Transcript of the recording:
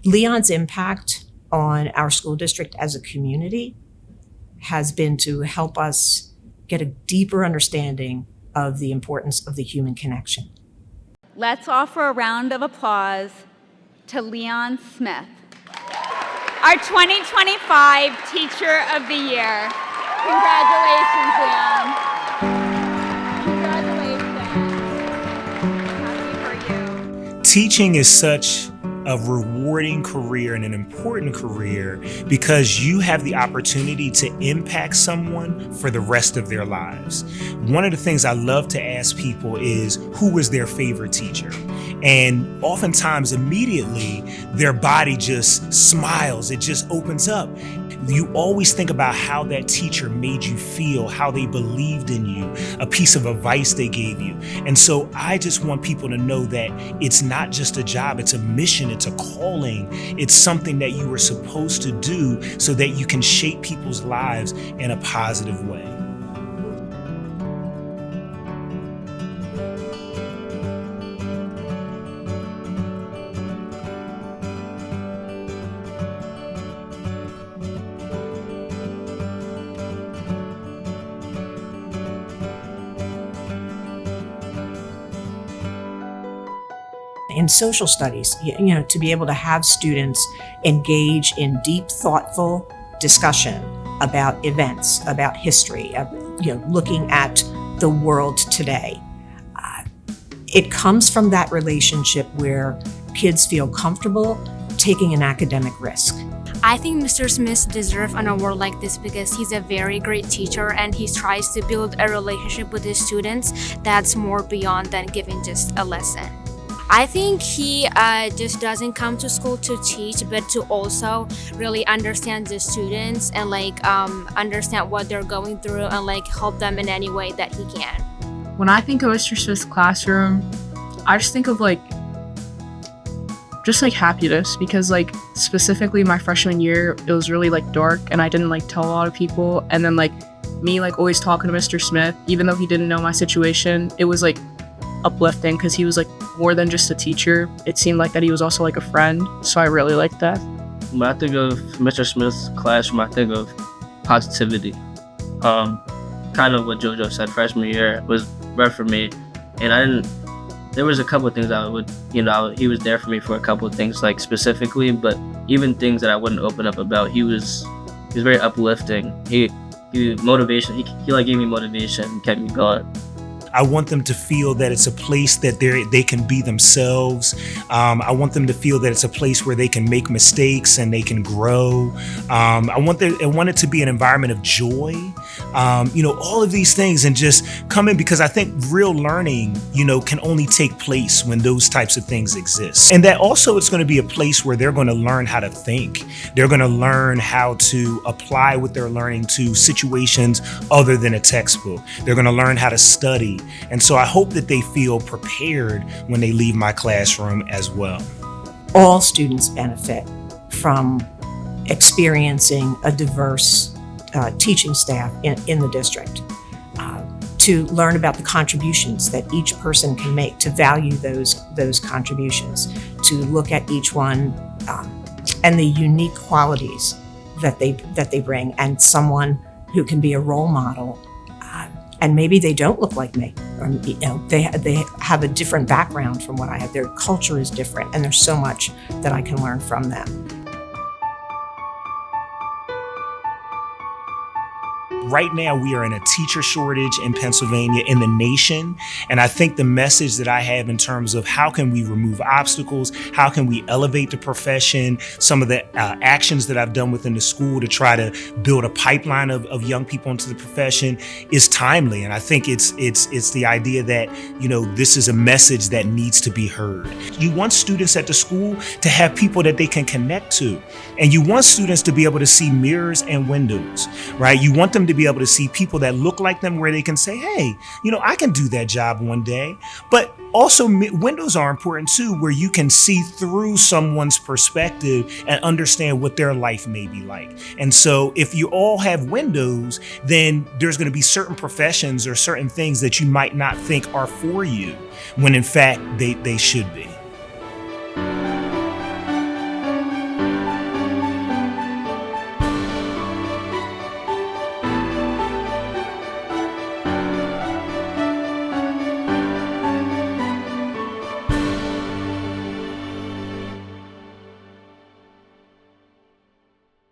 Leon's impact on our school district as a community has been to help us get a deeper understanding of the importance of the human connection. Let's offer a round of applause to Leon Smith, our 2025 Teacher of the Year. Congratulations, Leon. Congratulations. Happy for you. Teaching is such a rewarding career and an important career because you have the opportunity to impact someone for the rest of their lives. One of the things I love to ask people is, who was their favorite teacher? And oftentimes immediately their body just smiles, it just opens up. You always think about how that teacher made you feel, how they believed in you, a piece of advice they gave you. And so I just want people to know that it's not just a job, it's a mission, it's a calling. It's something that you were supposed to do so that you can shape people's lives in a positive way. In social studies, to be able to have students engage in deep, thoughtful discussion about events, about history, looking at the world today. It comes from that relationship where kids feel comfortable taking an academic risk. I think Mr. Smith deserves an award like this because he's a very great teacher and he tries to build a relationship with his students that's more beyond than giving just a lesson. I think he just doesn't come to school to teach, but to also really understand the students and understand what they're going through and help them in any way that he can. When I think of Mr. Smith's classroom, I just think of happiness because specifically my freshman year, it was really dark and I didn't tell a lot of people. And then me always talking to Mr. Smith, even though he didn't know my situation, it was uplifting because he was more than just a teacher. It seemed that he was also a friend, so I really liked that. When I think of Mr. Smith's classroom, I think of positivity. Kind of what JoJo said, freshman year was rough for me, and there was a couple of things he was there for me for a couple of things specifically, but even things that I wouldn't open up about, he was very uplifting. He motivation, he gave me motivation, kept me going. I want them to feel that it's a place that they can be themselves. I want them to feel that it's a place where they can make mistakes and they can grow. I want it to be an environment of joy. All of these things, and just come in, because I think real learning, can only take place when those types of things exist. And that also it's going to be a place where they're going to learn how to think. They're going to learn how to apply what they're learning to situations other than a textbook. They're going to learn how to study. And so I hope that they feel prepared when they leave my classroom as well. All students benefit from experiencing a diverse teaching staff in the district, to learn about the contributions that each person can make, to value those contributions, to look at each one and the unique qualities that they bring, and someone who can be a role model. And maybe they don't look like me, or they have a different background from what I have. Their culture is different, and there's so much that I can learn from them. Right now, we are in a teacher shortage in Pennsylvania, in the nation. And I think the message that I have in terms of how can we remove obstacles, how can we elevate the profession, some of the actions that I've done within the school to try to build a pipeline of young people into the profession is timely. And I think it's the idea that, this is a message that needs to be heard. You want students at the school to have people that they can connect to. And you want students to be able to see mirrors and windows, right? You want them to be able to see people that look like them where they can say, hey, I can do that job one day. But also windows are important too, where you can see through someone's perspective and understand what their life may be like. And so if you all have windows, then there's going to be certain professions or certain things that you might not think are for you, when in fact they should be.